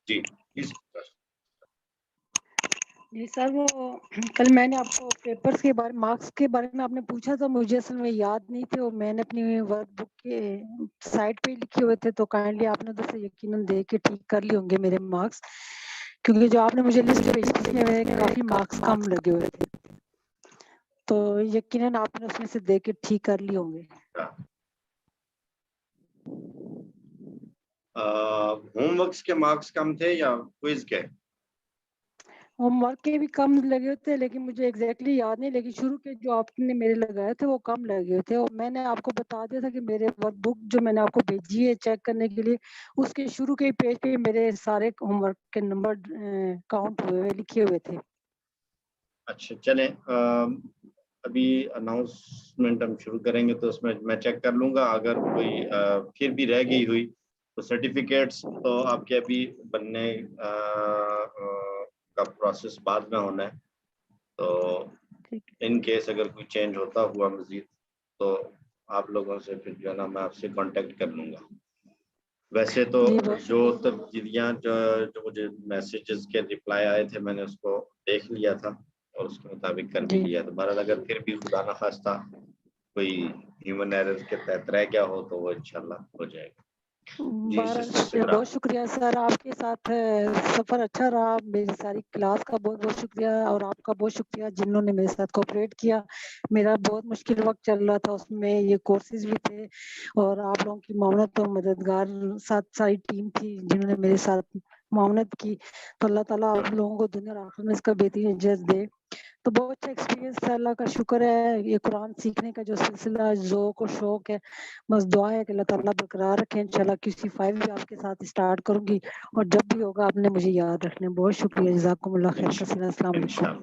جی جی سر، وہ کل میں نے آپ کو پیپرز کے بارے مارکس کے بارے میں آپ نے پوچھا تھا، مجھے اصل میں یاد نہیں تھے اور میں نے اپنی ورک بک کے سائٹ پہ لکھے ہوئے تھے، تو کائنڈلی آپ نے تو سے یقیناً دیکھ کے ٹھیک کر لی ہوں گے میرے مارکس، کیونکہ جو آپ نے مجھے لسٹ بھیجی تھی اس میں میرے کافی مارکس کم لگے ہوئے تھے، تو یقیناً آپ نے اس میں سے دیکھ کے ٹھیک کر لی ہوں گے۔ ہوم ورکس کے مارکس کم تھے یا کوئز کے؟ ہوم ورک کے بھی کم لگے ہوئے تھے، لیکن مجھے ایگزیکٹلی یاد نہیں، لیکن شروع کے جو آپ نے میرے لگائے تھے وہ کم لگے ہوئے تھے، اور میں نے آپ کو بتا دیا تھا کہ میرے ورک بک جو میں نے آپ کو بھیجی ہے چیک کرنے کے لیے، اس کے شروع کے پیج پہ میرے سارے ہوم ورک کے نمبر کاؤنٹ ہوئے ہوئے لکھے ہوئے تھے۔ اچھا چلیں، ابھی اناؤنسمنٹ ہم شروع کریں گے تو اس میں چیک کر لوں گا، اگر کوئی پھر بھی رہ گئی ہوئی تو سرٹیفکیٹس تو آپ کے ابھی بننے کا پروسیس بعد میں ہونا ہے، تو ان کیس اگر کوئی چینج ہوتا ہوا مزید تو آپ لوگوں سے پھر جو ہے نا میں آپ سے کانٹیکٹ کر لوں گا۔ ویسے تو جو تبدیلیاں جو مجھے میسیجز کے رپلائی آئے تھے میں نے اس کو دیکھ لیا تھا اور اس کے مطابق کر بھی لیا، تو بہرحال اگر پھر بھی خدا نخواستہ کوئی ہیومن ایرر کے تحت رہ گیا ہو تو وہ انشاءاللہ ہو جائے گا۔ بہت شکریہ سر، آپ کے ساتھ سفر اچھا رہا، میری ساری کلاس کا بہت بہت شکریہ، اور آپ کا بہت شکریہ جنہوں نے میرے ساتھ کوآپریٹ کیا، میرا بہت مشکل وقت چل رہا تھا، اس میں یہ کورسز بھی تھے اور آپ لوگوں کی معاونت اور مددگار ساتھ ساری ٹیم تھی جنہوں نے میرے ساتھ معاونت کی، تو اللہ تعالیٰ آپ لوگوں کو دنیا اور آخرت میں اس کا بہترین اجر دے۔ تو بہت اچھا ایکسپیرینس ہے، اللہ کا شکر ہے، یہ قرآن سیکھنے کا جو سلسلہ ذوق و شوق ہے، بس دعا ہے کہ اللہ تعالیٰ برقرار رکھے، انشاءاللہ QC5 بھی آپ کے ساتھ اسٹارٹ کروں گی، اور جب بھی ہوگا آپ نے مجھے یاد رکھنا۔ بہت شکریہ، جزاکم اللہ خیر کثیر، السلام علیکم۔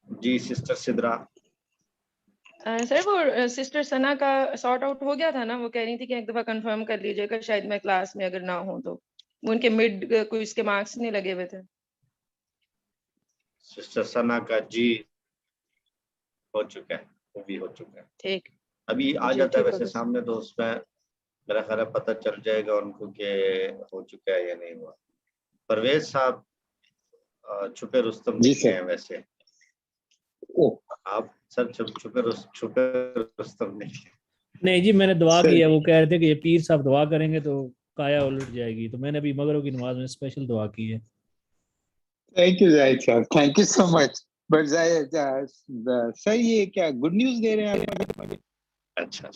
جی سسٹر سدرا۔ سر وہ سسٹر ثنا کا سارٹ آؤٹ ہو گیا تھا نا، وہ کہہ رہی تھی کہ ایک دفعہ کنفرم کر لیجیے گا، شاید میں کلاس میں اگر نہ ہوں تو ان کے مڈ کوئی اس کے مارکس نہیں لگے ہوئے تھے۔ سسٹر ثنا کا جی ہو چکا ہے، وہ بھی ہو چکا ہے، ٹھیک ابھی آ جاتا ہے ویسے سامنے تو اس میں میرا خیال ہے پتہ چل جائے گا ان کو کہ ہو چکا ہے یا نہیں ہوا۔ پرویز صاحب چھپے رستم لکھے ہیں ویسے آپ سر، چھپے رستم نہیں جی، میں نے دعا کی ہے، وہ کہہ رہے تھے کہ یہ پیر صاحب دعا کریں گے تو کایا الٹ جائے گی، تو میں نے ابھی مغرب کی نماز میں اسپیشل دعا کی ہے۔ تھینک یو زاہد صاحب، thank you so much. But Zahid sir یہ کیا گڈ نیوز دے رہے ہیں آپ مجھے؟ اچھا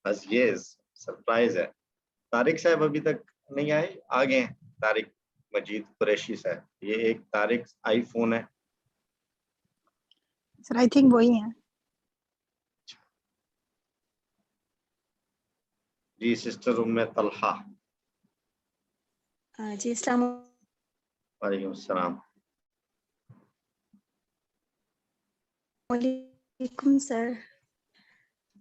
بس یہ سرپرائز ہے۔ طارق صاحب ابھی تک نہیں آئے، آ گئے ہیں طارق مجید قریشی صاحب، یہ ایک طارق آئی فون ہے سر، آئی تھنک وہی ہیں۔ جی سسٹر ام طلحہ۔ جی السلام وعلیکم السلام۔ علیکم سر۔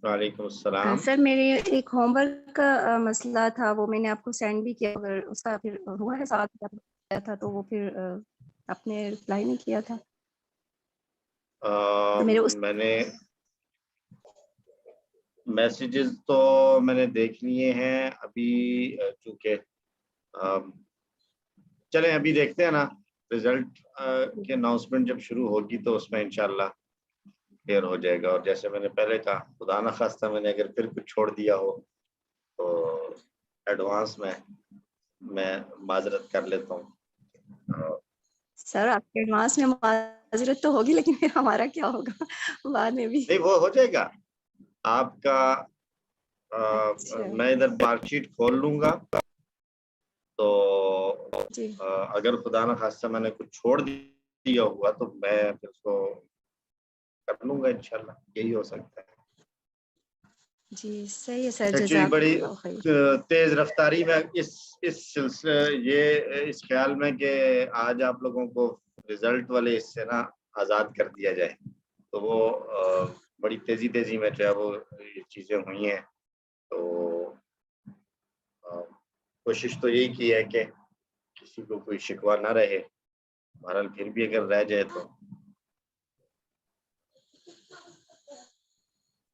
وعلیکم السلام۔ سر میرے ایک ہوم ورک کا مسئلہ تھا، وہ میں نے آپ کو سینڈ بھی کیا، اگر اس کا پھر ہوا ہے ساتھ کیا تھا تو وہ پھر آپ نے رپلائی نہیں کیا تھا۔ میں نے میسیجز تو میں نے دیکھ لیے ہیں ابھی، چونکہ چلیں ابھی دیکھتے ہیں نا، رزلٹ کی اناؤنسمنٹ جب شروع ہوگی تو اس میں انشاءاللہ کلیئر ہو جائے گا، اور جیسے میں نے پہلے کہا خدا نہ خواستہ میں نے اگر پھر کچھ چھوڑ دیا ہو تو ایڈوانس میں معذرت کر لیتا ہوں۔ سر آپ کے ایڈوانس میں معذرت تو ہوگی، لیکن پھر ہمارا کیا ہوگا بعد میں بھی؟ نہیں وہ ہو جائے گا آپ کا، میں ادھر مارک شیٹ کھول لوں گا تو اگر خدا نہ خواستہ میں نے کچھ چھوڑ دیا ہوا تو میں پھر اس کو کر لوں گا انشاءاللہ، یہی ہو سکتا ہے۔ جی صحیح ہے سر، ایکچولی بڑی تیز رفتاری میں اس سلسلے اس خیال میں کہ آج آپ لوگوں کو رزلٹ والے اس سے نا آزاد کر دیا جائے، تو وہ بڑی تیزی میں جو ہے وہ یہ چیزیں ہوئی ہیں، تو کوشش تو یہی کی ہے کہ کسی کو کوئی شکوہ نہ رہے، بہرحال پھر بھی اگر رہ جائے تو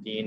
3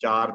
4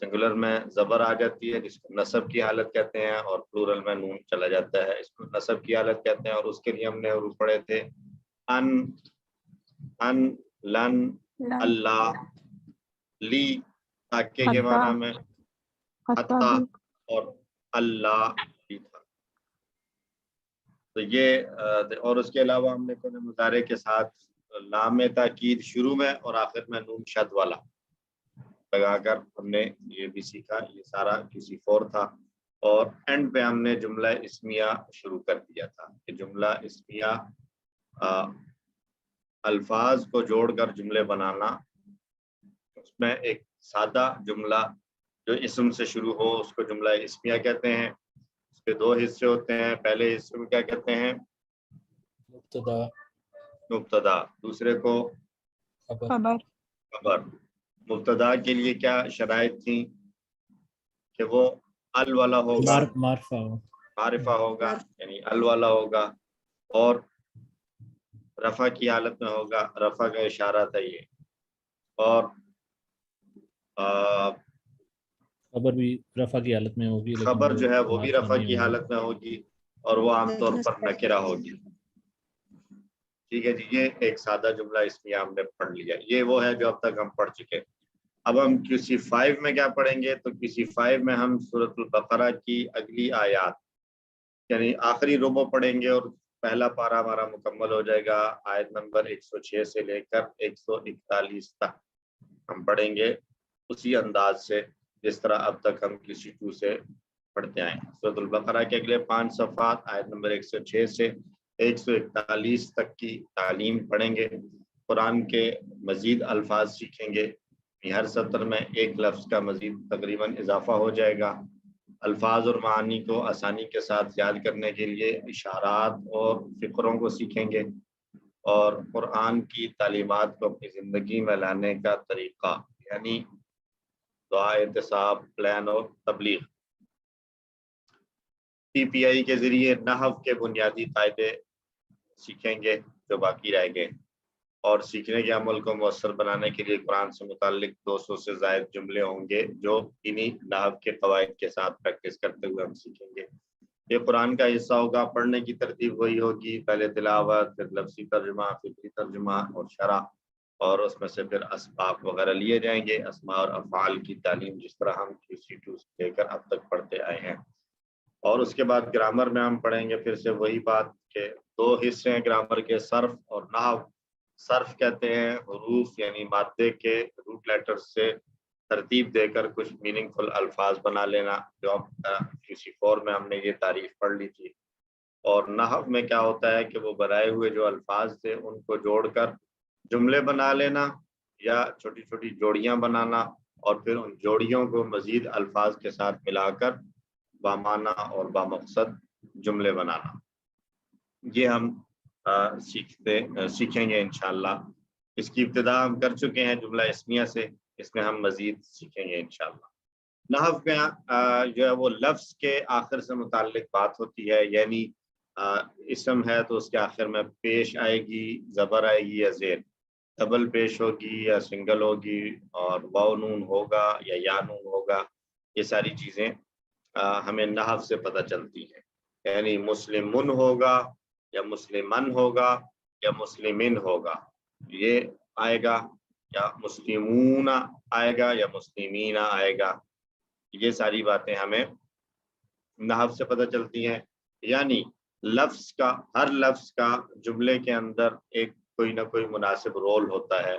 سنگولر میں زبر آ جاتی ہے جس کو نصب کی حالت کہتے ہیں، اور پلورل میں نون چلا جاتا ہے، اس کو نصب کی حالت کہتے ہیں. اور اس کے لیے ہم نے حروف پڑھے تھے ان، لن، اللہ، لی، تاکہ کے معنی میں، حتی اور اللہ بھی تھا. تو یہ اور اس کے علاوہ ہم نے کوئی مضارع کے ساتھ لام تاکید شروع میں اور آخر میں نون شد والا لگا کر ہم نے یہ بھی سیکھا. یہ سارا کسی فور تھا. اور اینڈ پہ ہم نے جملہ اسمیہ شروع کر دیا تھا کہ جملہ اسمیہ الفاظ کو جوڑ کر جملے بنانا. اس میں ایک سادہ جملہ جو اسم سے شروع ہو اس کو جملہ اسمیہ کہتے ہیں. اس کے دو حصے ہوتے ہیں. پہلے حصے میں کیا کہتے ہیں؟ مبتدا. دوسرے کو خبر. مبتدا کے لیے کیا شرائط تھیں؟ کہ وہ ال والا ہوگا، معرفہ ہوگا یعنی ال والا ہوگا، اور رفع کی حالت میں ہوگا. رفع کا اشارہ تھا یہ. اور خبر بھی رفع کی حالت میں ہوگی، خبر جو ہے وہ بھی رفع کی حالت میں ہوگی، اور وہ عام طور پر نکرہ ہوگی. ٹھیک ہے جی. یہ ایک سادہ جملہ اسمیہ ہم نے پڑھ لیا. یہ وہ ہے جو اب تک ہم پڑھ چکے. اب ہم QC5 میں کیا پڑھیں گے؟ تو QC5 میں ہم سورۃ البقرہ کی اگلی آیات یعنی آخری ربع پڑھیں گے، اور پہلا پارہ ہمارا مکمل ہو جائے گا. آیت نمبر 106 سے لے کر 141 تک ہم پڑھیں گے اسی انداز سے جس طرح اب تک ہم QC2 سے پڑھتے آئے ہیں. سورۃ البقرہ کے اگلے 5 صفحات آیت نمبر 106 سے 141 تک کی تعلیم پڑھیں گے. قرآن کے مزید الفاظ سیکھیں گے. ہر سطر میں ایک لفظ کا مزید تقریباً اضافہ ہو جائے گا. الفاظ اور معانی کو آسانی کے ساتھ یاد کرنے کے لیے اشارات اور فقروں کو سیکھیں گے، اور قرآن کی تعلیمات کو اپنی زندگی میں لانے کا طریقہ یعنی دعا، احتساب، پلان اور تبلیغ. PPI کے ذریعے نحو کے بنیادی قاعدے سیکھیں گے جو باقی رہ گئے، اور سیکھنے کے عمل کو مؤثر بنانے کے لیے قرآن سے متعلق 200 سے زائد جملے ہوں گے جو انہی نحو کے قواعد کے ساتھ پریکٹس کرتے ہوئے ہم سیکھیں گے. یہ قرآن کا حصہ ہوگا. پڑھنے کی ترتیب وہی ہوگی، پہلے تلاوت، پھر لفظی ترجمہ، فکری ترجمہ اور شرح، اور اس میں سے پھر اسباق وغیرہ لیے جائیں گے. اسماء اور افعال کی تعلیم جس طرح ہم QC2 سے لے کر اب تک پڑھتے آئے ہیں. اور اس کے بعد گرامر میں ہم پڑھیں گے پھر سے وہی بات کہ 2 حصے ہیں گرامر کے، صرف اور نحو. صرف کہتے ہیں حروف یعنی مادے کے روٹ لیٹر سے ترتیب دے کر کچھ میننگ فل الفاظ بنا لینا، جو QC4 میں ہم نے یہ تعریف پڑھ لی تھی. اور نحو میں کیا ہوتا ہے کہ وہ بنائے ہوئے جو الفاظ تھے ان کو جوڑ کر جملے بنا لینا یا چھوٹی چھوٹی جوڑیاں بنانا، اور پھر ان جوڑیوں کو مزید الفاظ کے ساتھ ملا کر بامعنی اور بامقصد جملے بنانا. یہ ہم سیکھیں گے انشاءاللہ. اس کی ابتدا ہم کر چکے ہیں جملہ اسمیہ سے، اس میں ہم مزید سیکھیں گے انشاءاللہ. نحو میں جو ہے وہ لفظ کے آخر سے متعلق بات ہوتی ہے، یعنی اسم ہے تو اس کے آخر میں پیش آئے گی، زبر آئے گی یا زیر، ڈبل پیش ہوگی یا سنگل ہوگی، اور واو نون ہوگا یا نون ہوگا. یہ ساری چیزیں ہمیں نحو سے پتہ چلتی ہیں. یعنی مسلمن ہوگا یا مسلمن ہوگا یا مسلمن ہوگا، یہ آئے گا، یا مسلمون آئے گا یا مسلمین آئے گا. یہ ساری باتیں ہمیں نحو سے پتہ چلتی ہیں. یعنی لفظ کا، ہر لفظ کا جملے کے اندر ایک کوئی نہ کوئی مناسب رول ہوتا ہے،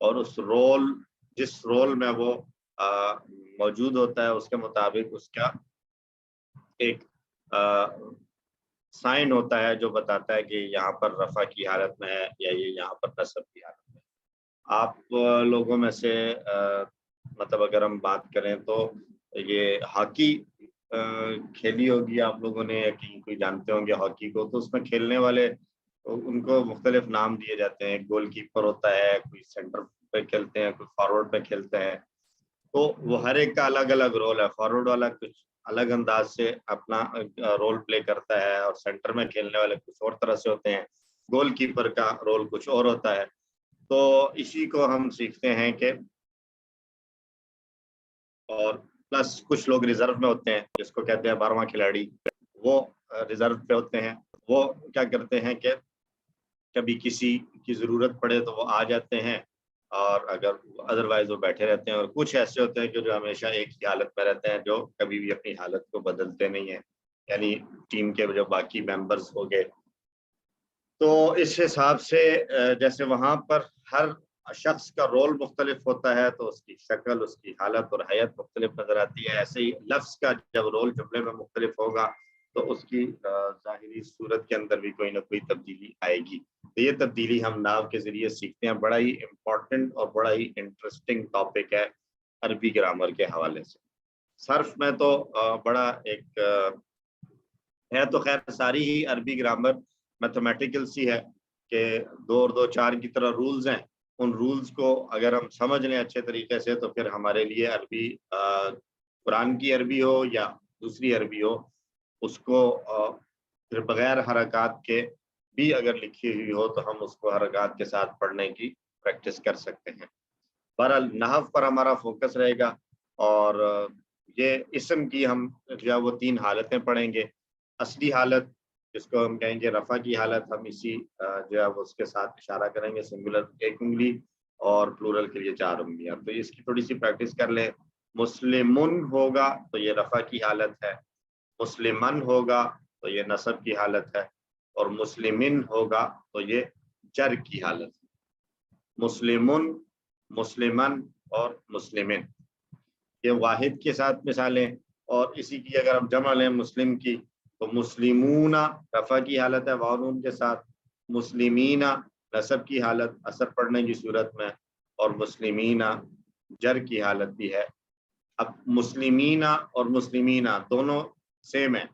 اور اس رول، جس رول میں وہ موجود ہوتا ہے اس کے مطابق اس کا ایک سائن ہوتا ہے جو بتاتا ہے کہ یہاں پر رفع کی حالت میں ہے یا یہ یہاں پر نصب کی حالت میں. آپ لوگوں میں سے مطلب اگر ہم بات کریں تو یہ ہاکی کھیلی ہوگی آپ لوگوں نے، یا کوئی جانتے ہوں گے ہاکی کو، تو اس میں کھیلنے والے ان کو مختلف نام دیے جاتے ہیں. گول کیپر ہوتا ہے، کوئی سینٹر پہ کھیلتے ہیں، کوئی فارورڈ پہ کھیلتے ہیں. تو وہ ہر ایک کا الگ الگ رول ہے. فارورڈ والا کچھ الگ انداز سے اپنا رول پلے کرتا ہے، اور سینٹر میں کھیلنے والے کچھ اور طرح سے ہوتے ہیں. گول کیپر کا رول کچھ اور ہوتا ہے. تو اسی کو ہم سیکھتے ہیں کہ اور پلس کچھ لوگ ریزرو میں ہوتے ہیں جس کو کہتے ہیں 12واں کھلاڑی، وہ ریزرو پہ ہوتے ہیں. وہ کیا کرتے ہیں کہ کبھی کسی کی ضرورت پڑے تو وہ آ جاتے ہیں، اور اگر ادروائز وہ بیٹھے رہتے ہیں. اور کچھ ایسے ہوتے ہیں کہ جو ہمیشہ ایک ہی حالت میں رہتے ہیں، جو کبھی بھی اپنی حالت کو بدلتے نہیں ہیں، یعنی ٹیم کے جو باقی ممبرز ہو گئے. تو اس حساب سے جیسے وہاں پر ہر شخص کا رول مختلف ہوتا ہے تو اس کی شکل، اس کی حالت اور حیت مختلف نظر آتی ہے. ایسے ہی لفظ کا جب رول جملے میں مختلف ہوگا تو اس کی ظاہری صورت کے اندر بھی کوئی نہ کوئی تبدیلی آئے گی. تو یہ تبدیلی ہم ناو کے ذریعے سیکھتے ہیں. بڑا ہی امپورٹنٹ اور بڑا ہی انٹرسٹنگ ٹاپک ہے عربی گرامر کے حوالے سے. صرف میں تو بڑا ایک ہے تو خیر ساری ہی عربی گرامر میتھمیٹیکل سی ہے کہ 2 اور 2 4 کی طرح رولز ہیں. ان رولز کو اگر ہم سمجھ لیں اچھے طریقے سے تو پھر ہمارے لیے عربی، قرآن کی عربی ہو یا دوسری عربی ہو، اس کو پھر بغیر حرکات کے بھی اگر لکھی ہوئی ہو تو ہم اس کو حرکات کے ساتھ پڑھنے کی پریکٹس کر سکتے ہیں. بہرحال نحو پر ہمارا فوکس رہے گا، اور یہ اسم کی ہم جو ہے وہ 3 حالتیں پڑھیں گے. اصلی حالت جس کو ہم کہیں گے رفع کی حالت، ہم اسی جو ہے وہ اس کے ساتھ اشارہ کریں گے، سنگولر 1 انگلی اور پلورل کے لیے 4 انگلیاں. تو اس کی تھوڑی سی پریکٹس کر لیں. مسلمن ہوگا تو یہ رفع کی حالت ہے، مسلمن ہوگا تو یہ نصب کی حالت ہے، اور مسلمن ہوگا تو یہ جر کی حالت ہے. مسلمن، مسلمن اور مسلمن یہ واحد کے ساتھ مثالیں. اور اسی کی اگر ہم جمع لیں مسلم کی تو مسلمون رفع کی حالت ہے واو نون کے ساتھ، مسلمین نصب کی حالت اثر پڑنے کی صورت میں، اور مسلمین جر کی حالت بھی ہے. اب مسلمین اور مسلمین دونوں سیم ہیں.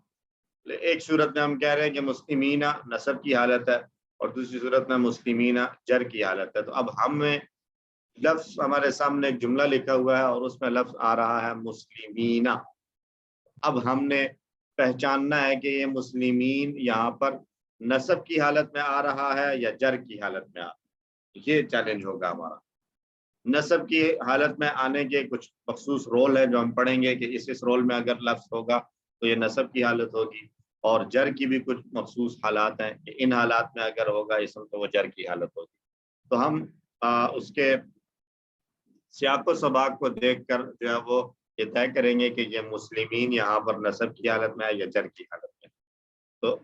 ایک صورت میں ہم کہہ رہے ہیں کہ مسلمین نصب کی حالت ہے اور دوسری صورت میں مسلمین جر کی حالت ہے. تو اب ہمیں لفظ ہمارے سامنے ایک جملہ لکھا ہوا ہے اور اس میں لفظ آ رہا ہے مسلمین. اب ہم نے پہچاننا ہے کہ یہ مسلمین یہاں پر نصب کی حالت میں آ رہا ہے یا جر کی حالت میں آ رہا ہے. یہ چیلنج ہوگا ہمارا. نصب کی حالت میں آنے کے کچھ مخصوص رول ہیں جو ہم پڑھیں گے کہ اس رول میں اگر لفظ ہوگا تو یہ نصب کی حالت ہوگی، اور جر کی بھی کچھ مخصوص حالات ہیں کہ ان حالات میں اگر ہوگا اسم تو وہ جر کی حالت ہوگی. تو ہم اس کے سیاق و سباق کو دیکھ کر جو ہے وہ یہ طے کریں گے کہ یہ مسلمین یہاں پر نصب کی حالت میں ہے یا جر کی حالت میں. تو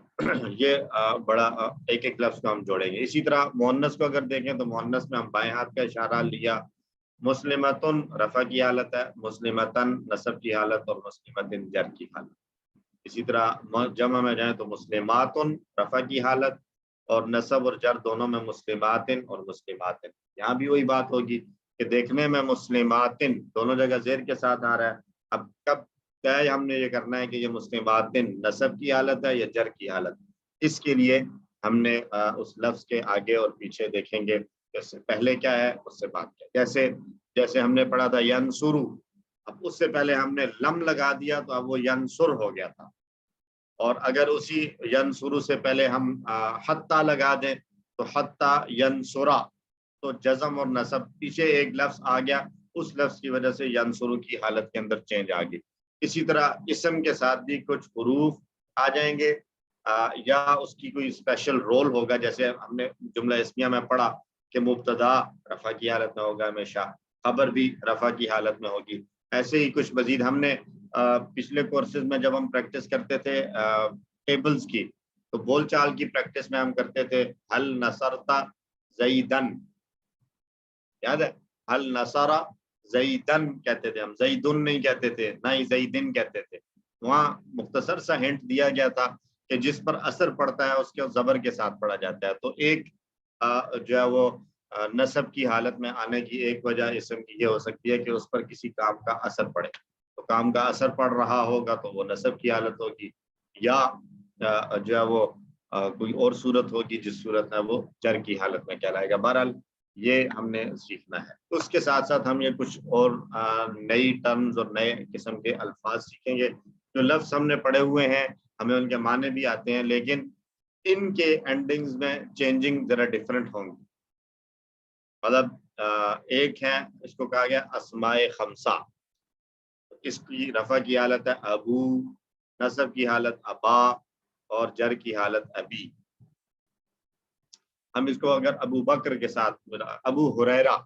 یہ بڑا ایک ایک لفظ کو ہم جوڑیں گے. اسی طرح مؤنث کو اگر دیکھیں تو مؤنث میں ہم بائیں ہاتھ کا اشارہ لیا. مسلمتن رفع کی حالت ہے، مسلمتن نصب کی حالت، اور مسلمتن جر کی حالت. اسی طرح جمع میں جائیں تو مسلماتن رفع کی حالت اور نصب اور جر دونوں میں مسلماتن اور مسلماتن. یہاں بھی وہی بات ہوگی کہ دیکھنے میں مسلماتن دونوں جگہ زیر کے ساتھ آ رہا ہے. اب کب طے ہم نے یہ کرنا ہے کہ یہ مسلماتن نصب کی حالت ہے یا جر کی حالت. اس کے لیے ہم نے اس لفظ کے آگے اور پیچھے دیکھیں گے اس سے پہلے کیا ہے اس سے بعد کیا. جیسے ہم نے پڑھا تھا ینصرو، اب اس سے پہلے ہم نے لم لگا دیا تو اب وہ ینصر ہو گیا تھا. اور اگر اسی ینصرو سے پہلے ہم حتی لگا دیں تو حتی ینصرا، تو جزم اور نصب پیچھے ایک لفظ آ گیا، اس لفظ کی وجہ سے ینصرو کی حالت کے اندر چینج آ گئی. اسی طرح اسم کے ساتھ بھی کچھ حروف آ جائیں گے یا اس کی کوئی اسپیشل رول ہوگا. جیسے ہم نے جملہ اسمیہ میں پڑھا کہ مبتدا رفع کی حالت میں ہوگا ہمیشہ، خبر بھی رفع کی حالت میں ہوگی. ایسے ہی کچھ مزید ہم نے پچھلے کورسز میں جب ہم پریکٹس کرتے تھے ٹیبلز کی تو بول چال کی پریکٹس میں ہم کرتے تھے ہل نصرتا زیدن، یاد ہے؟ ہل نصرا زیدن کہتے تھے ہم، زیدن نہیں کہتے تھے، نہ ہی زیدن کہتے تھے. وہاں مختصر سا ہنٹ دیا گیا تھا کہ جس پر اثر پڑتا ہے اس کے زبر کے ساتھ پڑھا جاتا ہے. تو ایک جو ہے وہ نصب کی حالت میں آنے کی ایک وجہ اسم کی یہ ہو سکتی ہے کہ اس پر کسی کام کا اثر پڑے. تو کام کا اثر پڑ رہا ہوگا تو وہ نصب کی حالت ہوگی، یا جو ہے وہ کوئی اور صورت ہوگی جس صورت میں وہ جر کی حالت میں کہلائے گا. بہرحال یہ ہم نے سیکھنا ہے. اس کے ساتھ ساتھ ہم یہ کچھ اور نئی ٹرمز اور نئے قسم کے الفاظ سیکھیں گے. جو لفظ ہم نے پڑھے ہوئے ہیں ہمیں ان کے معنی بھی آتے ہیں، لیکن ان کے اینڈنگز میں چینجنگ ذرا ڈفرینٹ ہوں گی. مطلب ایک ہے اس کو کہا گیا اسماء خمسہ، اس کی رفع کی حالت ہے ابو، نصب کی حالت ابا اور جر کی حالت ابی. ہم اس کو اگر ابو بکر کے ساتھ ابو ہریرہ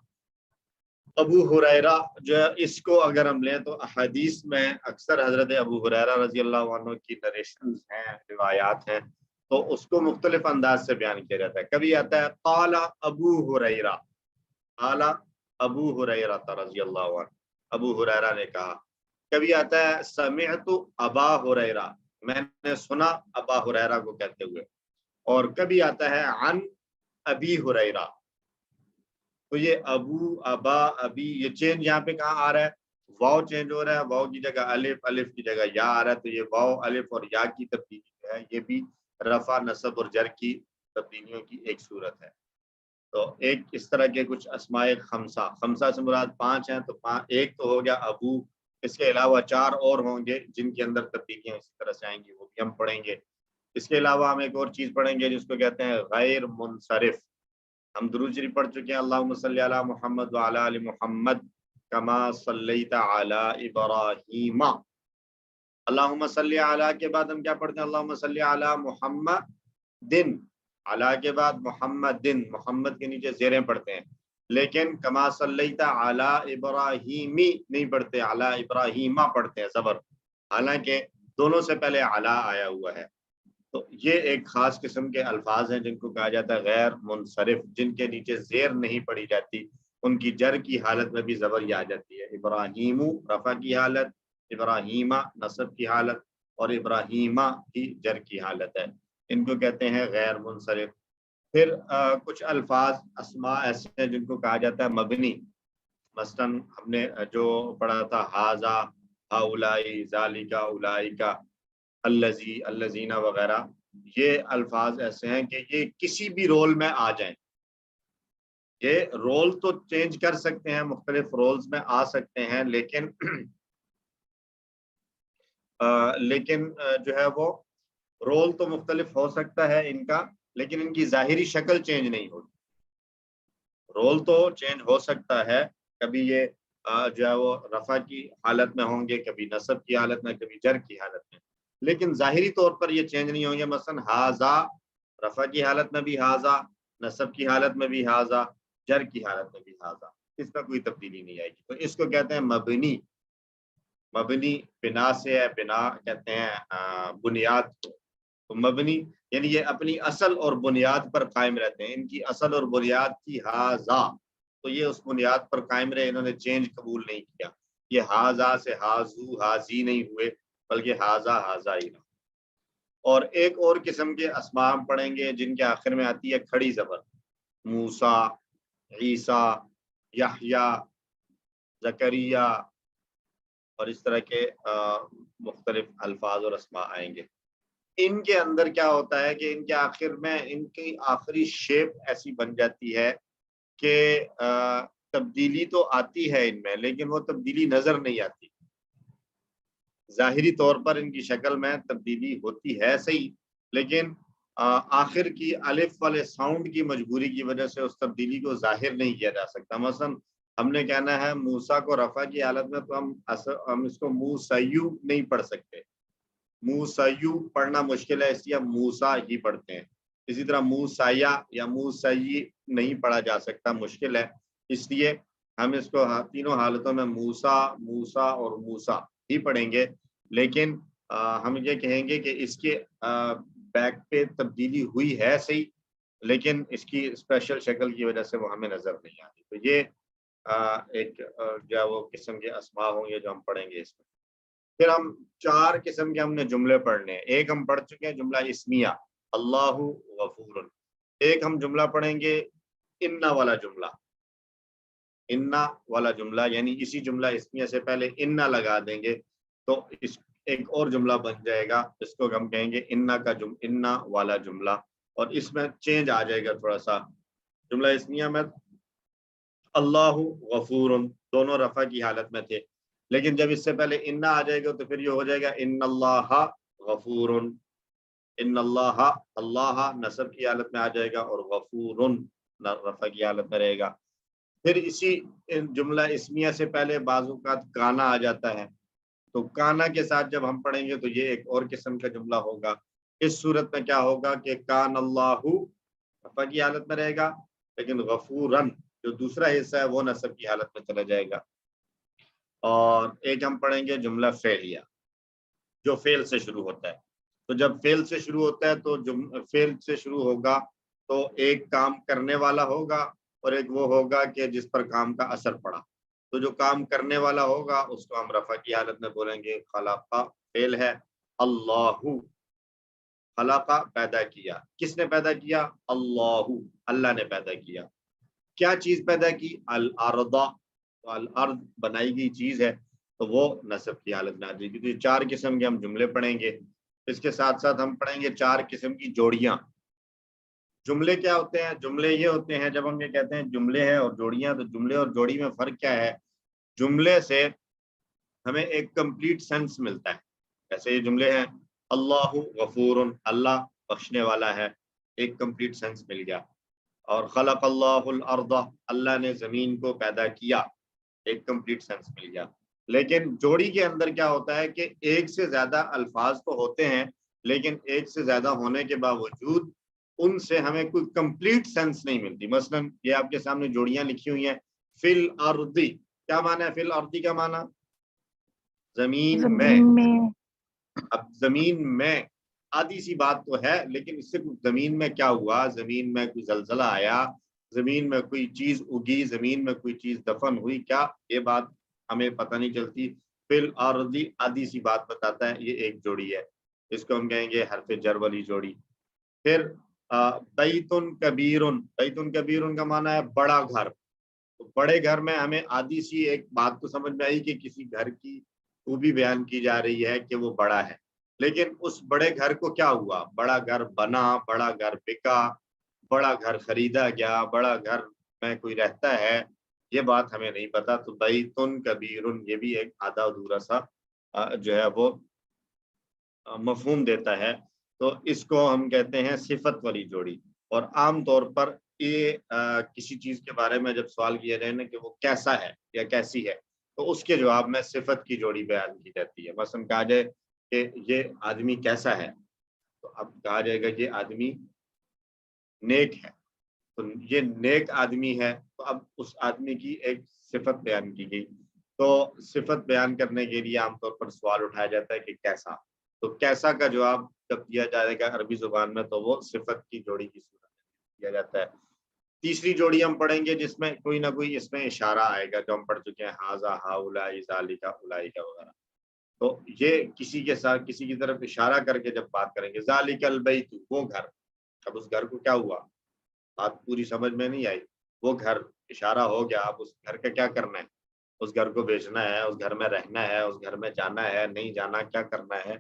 جو ہے اس کو اگر ہم لیں تو احادیث میں اکثر حضرت ابو ہریرہ رضی اللہ عنہ کی نریشنز ہیں، روایات ہیں، تو اس کو مختلف انداز سے بیان کیا جاتا ہے. کبھی آتا ہے قال ابو ہریرہ، قال ابو ہریرہ رضی اللہ عنہ، ابو ہریرہ نے کہا. کبھی آتا ہے سمعت ابا ہریرہ، میں نے سنا ابا ہریرہ کو کہتے ہوئے. اور کبھی آتا ہے عن ابی ہریرہ. تو یہ ابو، ابا، ابی، یہ چینج یہاں پہ کہاں آ رہا ہے؟ واو چینج ہو رہا ہے، واو کی جگہ الف، الف کی جگہ یا آ رہا ہے. تو یہ واو، الف اور یا کی تبدیلی جو ہے یہ بھی رفع، نصب اور جر کی تبدیلیوں کی ایک صورت ہے. تو ایک اس طرح کے کچھ اسماء خمسہ، خمسہ سے مراد 5 ہیں، تو ایک تو ہو گیا ابو، اس کے علاوہ 4 اور ہوں گے جن کے اندر تبدیلیاں اسی طرح سے آئیں گی، وہ بھی ہم پڑھیں گے. اس کے علاوہ ہم ایک اور چیز پڑھیں گے جس کو کہتے ہیں غیر منصرف. ہم درود شریف پڑھ چکے ہیں اللہم صلی علی محمد وعلی آل محمد کما صلیت علی ابراہیم. اللہم صلی علی کے بعد ہم کیا پڑھتے ہیں؟ اللہم صلی علی محمد دن، علی کے بعد محمد دن، محمد کے نیچے زیریں پڑھتے ہیں. لیکن کما صلیت علی ابراہیمی نہیں پڑھتے، علی ابراہیمہ پڑھتے ہیں زبر، حالانکہ دونوں سے پہلے علی آیا ہوا ہے. تو یہ ایک خاص قسم کے الفاظ ہیں جن کو کہا جاتا ہے غیر منصرف، جن کے نیچے زیر نہیں پڑی جاتی، ان کی جر کی حالت میں بھی زبر آ جاتی ہے. ابراہیم رفع کی حالت، ابراہیمہ نصب کی حالت اور ابراہیمہ کی جر کی حالت ہے. ان کو کہتے ہیں غیر منصرف. پھر کچھ الفاظ اسماء ایسے ہیں جن کو کہا جاتا ہے مبنی. مثلا ہم نے جو پڑھا تھا ہاذا، ہاؤلائی، ذالکا، اولائکا، الذی، الذین وغیرہ، یہ الفاظ ایسے ہیں کہ یہ کسی بھی رول میں آ جائیں. یہ رول تو چینج کر سکتے ہیں، مختلف رولز میں آ سکتے ہیں، لیکن جو ہے وہ رول تو مختلف ہو سکتا ہے ان کا، لیکن ان کی ظاہری شکل چینج نہیں ہوتی. رول تو چینج ہو سکتا ہے، کبھی یہ جو ہے وہ رفع کی حالت میں ہوں گے، کبھی نصب کی حالت میں، کبھی جر کی حالت میں، لیکن ظاہری طور پر یہ چینج نہیں ہوں گے. مثلا ہاذا رفع کی حالت میں بھی ہاذا، نصب کی حالت میں بھی ہاذا، جر کی حالت میں بھی ہاذا، اس میں کوئی تبدیلی نہیں آئے گی. تو اس کو کہتے ہیں مبنی. مبنی بنا سے ہے، بنا کہتے ہیں بنیاد کو. تو مبنی یعنی یہ اپنی اصل اور بنیاد پر قائم رہتے ہیں. ان کی اصل اور بنیاد کی ہاذا، تو یہ اس بنیاد پر قائم رہے، انہوں نے چینج قبول نہیں کیا. یہ ہاذا سے ہاذو، ہاذی نہیں ہوئے، بلکہ ہاذا، ہاذا ہی رہا. اور ایک اور قسم کے اسماء ہم پڑھیں گے جن کے آخر میں آتی ہے کھڑی زبر. موسیٰ، عیسیٰ، یحییٰ، زکریا اور اس طرح کے مختلف الفاظ اور اسماء آئیں گے. ان کے اندر کیا ہوتا ہے کہ ان کے آخر میں ان کی آخری شیپ ایسی بن جاتی ہے کہ تبدیلی تو آتی ہے ان میں، لیکن وہ تبدیلی نظر نہیں آتی. ظاہری طور پر ان کی شکل میں تبدیلی ہوتی ہے صحیح، لیکن آخر کی الف والے ساؤنڈ کی مجبوری کی وجہ سے اس تبدیلی کو ظاہر نہیں کیا جا سکتا. مثلا ہم نے کہنا ہے موسیٰ کو رفع کی حالت میں، تو ہم اس کو موسیو نہیں پڑھ سکتے. موسیو پڑھنا مشکل ہے، اس لیے ہم موسیٰ ہی پڑھتے ہیں. اسی طرح موسیٰ یا موسیی نہیں پڑھا جا سکتا، مشکل ہے، اس لیے ہم اس کو تینوں حالتوں میں موسیٰ، موسیٰ اور موسیٰ ہی پڑھیں گے. لیکن ہم یہ کہیں گے کہ اس کے بیک پہ تبدیلی ہوئی ہے صحیح، لیکن اس کی اسپیشل شکل کی وجہ سے وہ ہمیں نظر نہیں آتی. تو یہ ایک جو ہے وہ قسم کے اسماء ہوں گے جو ہم پڑھیں گے اس میں. پھر ہم 4 قسم کے ہم نے جملے پڑھنے ہیں. ایک ہم پڑھ چکے ہیں جملہ اسمیہ، اللہ غفور. ایک ہم جملہ پڑھیں گے انا والا جملہ. انا والا جملہ یعنی اسی جملہ اسمیہ سے پہلے انا لگا دیں گے تو اس ایک اور جملہ بن جائے گا، جس کو ہم کہیں گے انا کا انا والا جملہ. اور اس میں چینج آ جائے گا تھوڑا سا. جملہ اسمیہ میں اللہ غفور دونوں رفع کی حالت میں تھے، لیکن جب اس سے پہلے انا آ جائے گا تو پھر یہ ہو جائے گا ان اللہ غفور. ان اللہ، اللہ نصب کی حالت میں آ جائے گا اور غفور رفع کی حالت میں رہے گا. پھر اسی جملہ اسمیہ سے پہلے بعض اوقات کانا آ جاتا ہے، تو کانا کے ساتھ جب ہم پڑھیں گے تو یہ ایک اور قسم کا جملہ ہوگا. اس صورت میں کیا ہوگا کہ کان اللہ رفع کی حالت میں رہے گا، لیکن غفورن جو دوسرا حصہ ہے وہ نصب کی حالت میں چلا جائے گا. اور ایک ہم پڑھیں گے جملہ فعلیہ جو فعل سے شروع ہوتا ہے. تو جب فعل سے شروع ہوتا ہے تو فعل سے شروع ہوگا تو ایک کام کرنے والا ہوگا اور ایک وہ ہوگا کہ جس پر کام کا اثر پڑا. تو جو کام کرنے والا ہوگا اس کو ہم رفع کی حالت میں بولیں گے خلق، فعل ہے. اللہ، خلق پیدا کیا. کس نے پیدا کیا؟ اللہ، اللہ نے پیدا کیا. کیا چیز پیدا کی؟ الارض، تو الارض بنائی گئی چیز ہے تو وہ نصب کی حالت میں آ جائے گی. تو یہ 4 قسم کے ہم جملے پڑھیں گے. اس کے ساتھ ساتھ ہم پڑھیں گے 4 قسم کی جوڑیاں. جملے کیا ہوتے ہیں؟ جملے یہ ہوتے ہیں، جب ہم یہ کہتے ہیں جملے ہیں اور جوڑیاں، تو جملے اور جوڑی میں فرق کیا ہے؟ جملے سے ہمیں ایک کمپلیٹ سینس ملتا ہے. جیسے یہ جملے ہیں اللہ غفور، اللہ بخشنے والا ہے، ایک کمپلیٹ سینس مل گیا. اور خلق اللہ الارض، اللہ نے زمین کو پیدا کیا، ایک کمپلیٹ سینس مل گیا. لیکن جوڑی کے اندر کیا ہوتا ہے کہ ایک سے زیادہ الفاظ تو ہوتے ہیں، لیکن ایک سے زیادہ ہونے کے باوجود ان سے ہمیں کوئی کمپلیٹ سینس نہیں ملتی. مثلا یہ آپ کے سامنے جوڑیاں لکھی ہوئی ہیں. فی الارض، کیا معنی ہے فی الارض کا معنی؟ زمین میں. اب زمین میں آدھی سی بات تو ہے، لیکن اس سے زمین میں کیا ہوا؟ زمین میں کوئی زلزلہ آیا، زمین میں کوئی چیز اگی، زمین میں کوئی چیز دفن ہوئی کیا؟ یہ بات ہمیں پتہ نہیں چلتی. فی الارض آدھی سی بات بتاتا ہے. یہ ایک جوڑی ہے، اس کو ہم کہیں گے حرف جر والی جوڑی. پھر بیتن کبیرن، بیتن کبیرن کا معنی ہے بڑا گھر. تو بڑے گھر میں ہمیں آدھی سی ایک بات تو سمجھ میں آئی کہ کسی گھر کی خوبی بیان کی جا رہی ہے کہ وہ بڑا ہے، لیکن اس بڑے گھر کو کیا ہوا؟ بڑا گھر بنا، بڑا گھر بکا، بڑا گھر خریدا گیا، بڑا گھر میں کوئی رہتا ہے، یہ بات ہمیں نہیں پتا. تو بیتن کبیرن یہ بھی ایک آدھا ادھورا سا جو ہے وہ مفہوم دیتا ہے. تو اس کو ہم کہتے ہیں صفت والی جوڑی. اور عام طور پر یہ کسی چیز کے بارے میں جب سوال کیا جائے نا کہ وہ کیسا ہے یا کیسی ہے، تو اس کے جواب میں صفت کی جوڑی بیان کی جاتی ہے. مثلا کہا جائے کہ یہ آدمی کیسا ہے، تو اب کہا جائے گا یہ آدمی نیک ہے. تو یہ نیک آدمی ہے، تو اب اس آدمی کی ایک صفت بیان کی گئی. تو صفت بیان کرنے کے لیے عام طور پر سوال اٹھایا جاتا ہے کہ کیسا. تو کیسا کا جواب جب دیا جائے گا عربی زبان میں تو وہ صفت کی جوڑی کی صورت میں دیا جاتا ہے. تیسری جوڑی ہم پڑھیں گے جس میں کوئی نہ کوئی اس میں اشارہ آئے گا، جو ہم پڑھ چکے ہیں ہاذا ہاؤلائی ذالک اولئک وغیرہ. تو یہ کسی کے ساتھ کسی کی طرف اشارہ کر کے جب بات کریں گے ذالک البیت، وہ گھر. اب اس گھر کو کیا ہوا؟ بات پوری سمجھ میں نہیں آئی. وہ گھر اشارہ ہو گیا، اب اس گھر کا کیا کرنا ہے؟ اس گھر کو بیچنا ہے، اس گھر میں رہنا ہے، اس گھر میں جانا ہے، نہیں جانا، کیا کرنا ہے؟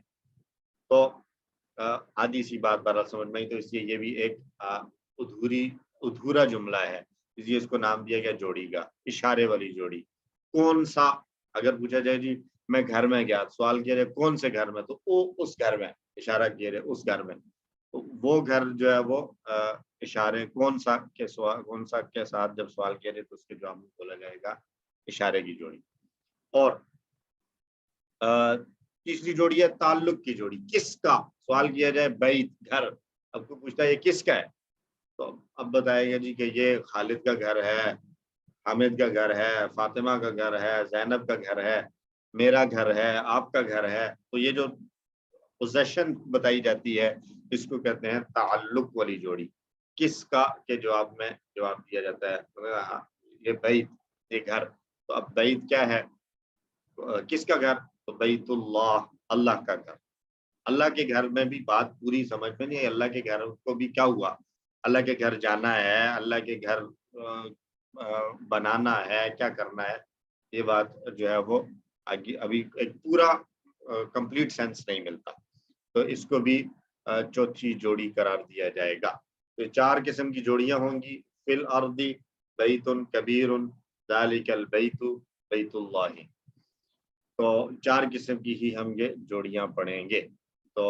تو آدھی سی بات بارہ سمجھ میں آئی. تو اس لیے یہ بھی ایک ادھورا جملہ ہے، اس لیے اس کو نام دیا گیا جوڑی کا، اشارے والی جوڑی. کون سا، اگر پوچھا جائے جی میں گھر میں گیا، سوال کیا جائے کون سے گھر میں، تو اس گھر میں اشارہ کیا جائے اس گھر میں. تو وہ گھر جو ہے وہ اشارے کون سا کے ساتھ جب سوال کیا جائے تو اس کے جواب میں بولا جائے گا اشارے کی جوڑی. اور تیسری جوڑی ہے تعلق کی جوڑی. کس کا؟ سوال کیا جائے بیت گھر، اب کو پوچھتا ہے یہ کس کا ہے، تو اب بتائے گا جی کہ یہ خالد کا گھر ہے، حامد کا گھر ہے، فاطمہ کا گھر ہے، زینب کا گھر ہے، میرا گھر ہے، آپ کا گھر ہے. تو یہ جو پوزیشن بتائی جاتی ہے اس کو کہتے ہیں تعلق والی جوڑی. کس کا کے جواب میں جواب دیا جاتا ہے یہ بیت، یہ گھر. تو اب بیت کیا ہے؟ کس کا گھر؟ تو بیت اللہ، اللہ کا گھر. اللہ کے گھر میں بھی بات پوری سمجھ میں نہیں ہے. اللہ کے گھر کو بھی کیا ہوا؟ اللہ کے گھر جانا ہے، اللہ کے گھر بنانا ہے، کیا کرنا ہے، یہ بات جو ہے وہ ابھی ایک پورا کمپلیٹ سینس نہیں ملتا. تو اس کو بھی چوتھی جوڑی قرار دیا جائے گا. تو 4 قسم کی جوڑیاں ہوں گی. فی الارض بیت کبیر ذالک البیت بیت اللہ. تو 4 قسم کی ہی ہم یہ جوڑیاں پڑھیں گے. تو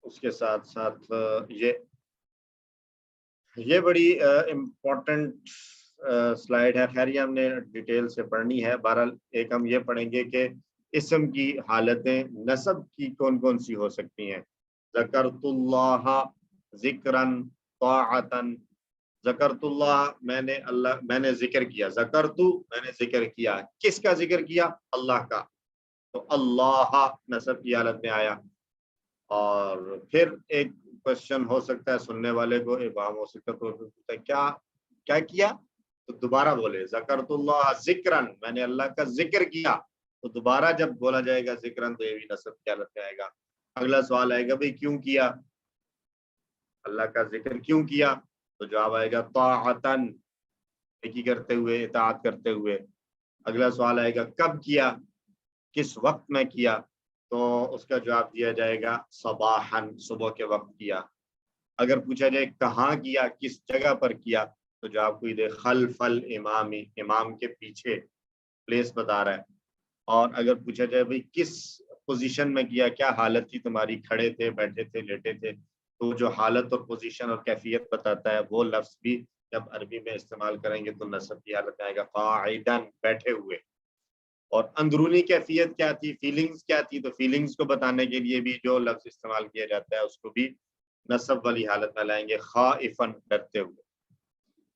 اس کے ساتھ ساتھ یہ بڑی امپورٹنٹ سلائیڈ ہے. خیر یہ ہم نے ڈیٹیل سے پڑھنی ہے. بہرحال ایک ہم یہ پڑھیں گے کہ اسم کی حالتیں نصب کی کون کون سی ہو سکتی ہیں؟ ذکرت اللہ ذکرن طاعتن، ذکرت اللہ میں نے ذکر کیا، ذکرتو میں نے ذکر کیا، کس کا ذکر کیا؟ اللہ کا، تو اللہ نصب کی حالت میں آیا۔ اور پھر ایک کوشچن ہو سکتا ہے سننے والے کو، ابہام ہو سکتا ہے، تو کیا کیا؟ تو دوبارہ بولے ذکرت اللہ ذکرن، میں نے اللہ کا ذکر کیا، تو دوبارہ جب بولا جائے گا ذکرن تو یہ بھی نصب کی حالت میں آئے گا۔ اگلا سوال آئے گا بھئی کیوں کیا؟ اللہ کا ذکر کیوں کیا؟ تو جواب آئے گا طاعتن، نیکی کرتے ہوئے، اطاعت کرتے ہوئے۔ اگلا سوال آئے گا کب کیا، کس وقت میں کیا؟ تو اس کا جواب دیا جائے گا صباحن، صبح کے وقت کیا۔ اگر پوچھا جائے کہاں کیا، کس جگہ پر کیا، تو جواب کوئی دے خلف الامام، امام کے پیچھے، پلیس بتا رہا ہے۔ اور اگر پوچھا جائے بھئی کس پوزیشن میں کیا، کیا حالت تھی تمہاری، کھڑے تھے، بیٹھے تھے، لیٹے تھے، تو جو حالت اور پوزیشن اور کیفیت بتاتا ہے وہ لفظ بھی جب عربی میں استعمال کریں گے تو نصب کی حالت میں آئے گا قاعدن، بیٹھے ہوئے۔ اور اندرونی کیفیت کیا تھی، فیلنگز کیا تھی، تو فیلنگز کو بتانے کے لیے بھی جو لفظ استعمال کیا جاتا ہے اس کو بھی نصب والی حالت میں لائیں گے، خائفن، ڈرتے ہوئے۔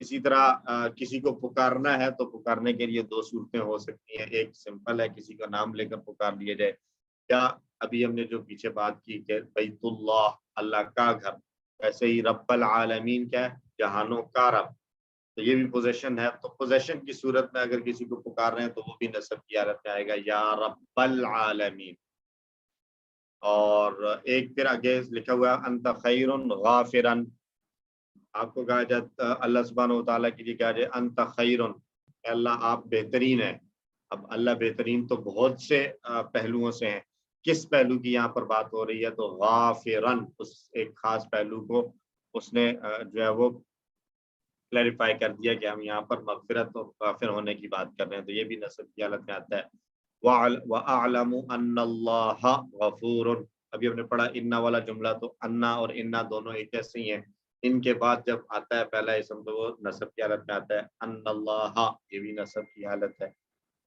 اسی طرح کسی کو پکارنا ہے تو پکارنے کے لیے دو صورتیں ہو سکتی ہیں، ایک سمپل ہے کسی کا نام لے کر پکار لیا جائے، یا ابھی ہم نے جو پیچھے بات کی کہ بیت اللہ، اللہ کا گھر، ایسے ہی رب العالمین کیا ہے، جہانوں کا رب، تو یہ بھی پوزیشن ہے، تو پوزیشن کی صورت میں اگر کسی کو پکار رہے ہیں تو وہ بھی نصب کی حالت میں آئے گا یا رب العالمین۔ اور ایک پھر آگے لکھا ہوا ہے انت خیر غافرن، آپ کو کہا جاتا اللہ سبحانہ و تعالیٰ کے لیے کہا جائے انت خیرن، اللہ آپ بہترین ہیں۔ اب اللہ بہترین تو بہت سے پہلوؤں سے ہیں، کس پہلو کی یہاں پر بات ہو رہی ہے؟ تو غافرن، اس ایک خاص پہلو کو اس نے جو ہے وہ کلیریفائی کر دیا کہ ہم یہاں پر مغفرت اور غافر ہونے کی بات کر رہے ہیں، تو یہ بھی نصب کی حالت میں آتا ہے۔ وَأَعْلَمُ أَنَّ اللَّهَ غَفُورٌ، ابھی ہم نے پڑھا انا والا جملہ، تو انا اور انا دونوں ایک جیسے ہی ہیں، ان کے بعد جب آتا ہے پہلا اسم تو وہ نصب کی حالت میں آتا ہے، ان اللہ، یہ بھی نصب کی حالت ہے۔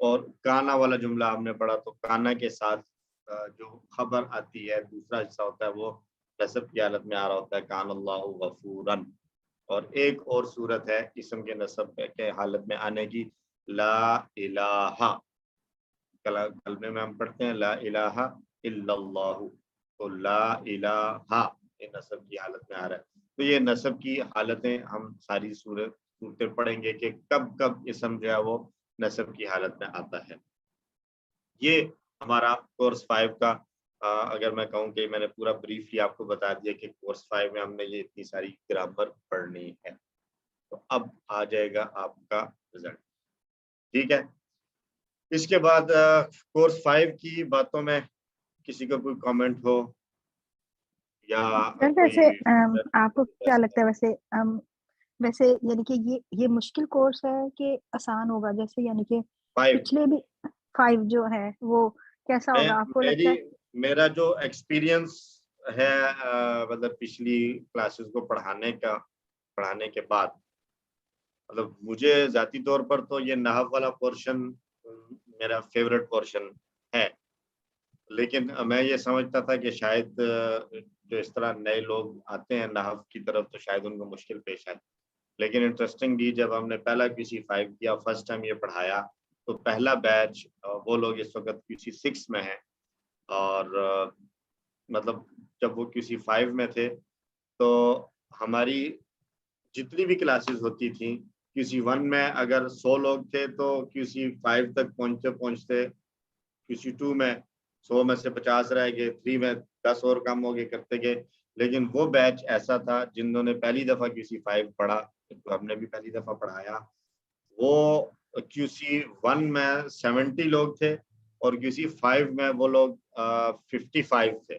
اور کانا والا جملہ ہم نے پڑھا، تو کانا کے ساتھ جو خبر آتی ہے دوسرا حصہ ہوتا ہے وہ نصب کی حالت میں آ رہا ہوتا ہے، کان اللہ غفوراً۔ اور ایک اور صورت ہے اسم کے نصب کے حالت میں آنے کی، لا الہ، کلمے میں ہم پڑھتے ہیں لا الہ الا اللہ، تو لا الہ یہ نصب کی حالت میں آ رہا ہے۔ تو یہ نصب کی حالتیں ہم ساری صورتیں پڑھیں گے کہ کب کب اسم جو ہے وہ نصب کی حالت میں آتا ہے۔ یہ ہمارا کورس 5 کا اگر میں کہوں کہ میں نے پورا بریفلی آپ کو بتا دیا کہ کورس 5 میں ہم نے یہ اتنی ساری گرامر پڑھنی ہے۔ تو اب آ جائے گا آپ کا رزلٹ، ٹھیک ہے۔ اس کے بعد کورس 5 کی باتوں میں کسی کا کوئی کامنٹ ہو یا ویسے آپ کو کیا لگتا ہے ویسے یعنی کہ یہ مشکل کورس ہے کہ آسان ہوگا؟ جیسے یعنی کہ پچھلے بھی 5 جو ہے وہ کیسا ہوگا آپ کو لگتا ہے؟ میرا جو ایکسپیرینس ہے مطلب پچھلی کلاسز کو پڑھانے کے بعد، مطلب مجھے ذاتی طور پر تو یہ نحو والا پورشن میرا فیوریٹ پورشن ہے، لیکن میں یہ سمجھتا تھا کہ شاید جو اس طرح نئے لوگ آتے ہیں نحو کی طرف تو شاید ان کو مشکل پیش آئے، لیکن انٹرسٹنگلی جب ہم نے پہلا QC 5 کیا، فرسٹ ٹائم یہ پڑھایا، تو پہلا بیچ وہ لوگ اس وقت QC 6 میں ہیں، اور مطلب جب وہ QC 5 میں تھے تو ہماری جتنی بھی کلاسز ہوتی تھیں QC 1 میں اگر 100 لوگ تھے تو QC 5 تک پہنچتے QC 2 میں 100 میں سے 50 رہ گئے، 3 میں 10 اور کم ہو گئے کرتے گئے۔ لیکن وہ بیچ ایسا تھا جنہوں نے پہلی دفعہ QC 5 پڑھا، ہم نے بھی پہلی دفعہ پڑھایا، وہ QC 1 میں 70 لوگ تھے اور QC 5 میں وہ لوگ 55 تھے،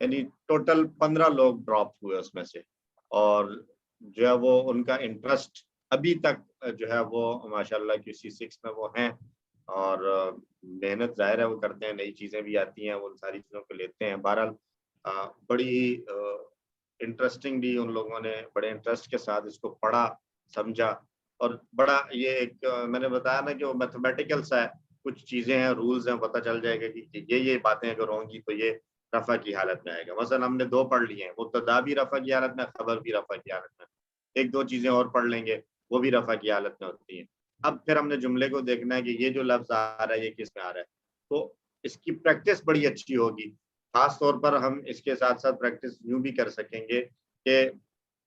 یعنی ٹوٹل 15 لوگ ڈراپ ہوئے اس میں سے، اور جو ہے وہ ان کا انٹرسٹ ابھی تک جو ہے وہ ماشاءاللہ QC 6 میں وہ ہیں، اور محنت ظاہر ہے وہ کرتے ہیں، نئی چیزیں بھی آتی ہیں، وہ ان ساری چیزوں کو لیتے ہیں۔ بہرحال بڑی انٹرسٹنگلی ان لوگوں نے بڑے انٹرسٹ کے ساتھ اس کو پڑھا، سمجھا، اور بڑا یہ ایک میں نے بتایا نا کہ وہ میتھمیٹیکل سا ہے، کچھ چیزیں ہیں, رولز ہیں, پتہ چل جائے گا کہ یہ باتیں اگر ہوں گی تو یہ رفع کی حالت میں آئے گا. مثلا ہم نے 2 پڑھ لیے ہیں, مبتدا بھی رفع کی حالت میں, خبر بھی رفع کی حالت میں, 1-2 چیزیں اور پڑھ لیں گے وہ بھی رفع کی حالت میں ہوتی ہیں. اب پھر ہم نے جملے کو دیکھنا ہے کہ یہ جو لفظ آ رہا ہے یہ کس میں آ رہا ہے, تو اس کی پریکٹس بڑی اچھی ہوگی. خاص طور پر ہم اس کے ساتھ ساتھ پریکٹس یوں بھی کر سکیں گے کہ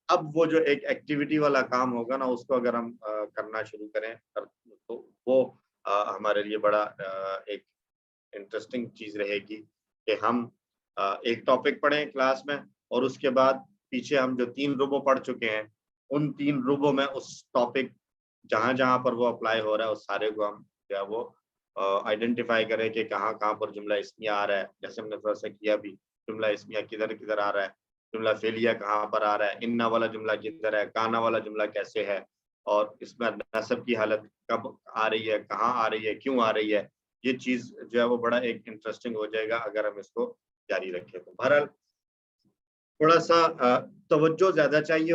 اب وہ جو ایک ایکٹیویٹی والا کام ہوگا نا, اس کو اگر ہم کرنا شروع کریں تو وہ ہمارے لیے بڑا ایک انٹرسٹنگ چیز رہے گی کہ ہم ایک ٹاپک پڑھیں کلاس میں, اور اس کے بعد پیچھے ہم جو 3 ربع پڑھ چکے ہیں ان 3 ربعوں میں اس ٹاپک جہاں جہاں پر وہ اپلائی ہو رہا ہے اس سارے کو ہم کیا وہ آئیڈینٹیفائی کریں کہ کہاں کہاں پر جملہ اسمیہ آ رہا ہے. جیسے ہم نے تھوڑا سا کیا بھی, جملہ اسمیہ کدھر کدھر آ رہا ہے, جملہ فعلیہ کہاں پر آ رہا ہے, انا والا جملہ کدھر ہے, کانا والا جملہ کیسے ہے, اور اس میں نصب کی حالت کب آ رہی ہے, کہاں آ رہی ہے, کیوں آ رہی ہے. یہ چیز جو ہے وہ بڑا ایک انٹرسٹنگ ہو جائے گا اگر ہم اس کو جاری رکھیں. تو بہرحال تھوڑا سا توجہ زیادہ چاہیے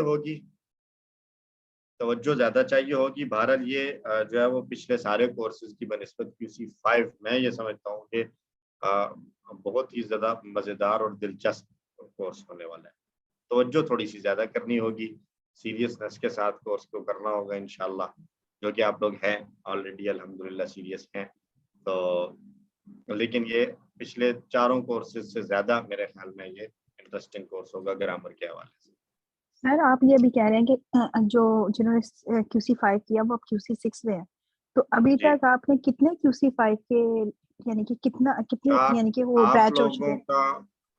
ہوگی, بہرحال یہ جو ہے وہ پچھلے سارے کورسز کی بنسبت QC5 میں یہ سمجھتا ہوں کہ بہت ہی زیادہ مزیدار اور دلچسپ کورس ہونے والا ہے. توجہ تھوڑی سی زیادہ کرنی ہوگی, سیریسنس کے ساتھ کورس کو کرنا ہوگا انشاءاللہ, جو کہ آپ لوگ ہیں آلریڈی الحمدللہ سیریس ہیں. تو لیکن یہ پچھلے 4 کورسز سے زیادہ میرے خیال میں یہ انٹرسٹنگ کورس ہوگا گرامر کے حوالے سے. سر آپ یہ بھی کہہ رہے ہیں کہ جنہوں نے QC5 کیا وہ اب QC6 میں ہے, تو ابھی تک آپ نے کتنے QC5 کے یعنی کہ کتنے یعنی کہ وہ بیچ ہو چکے ہیں؟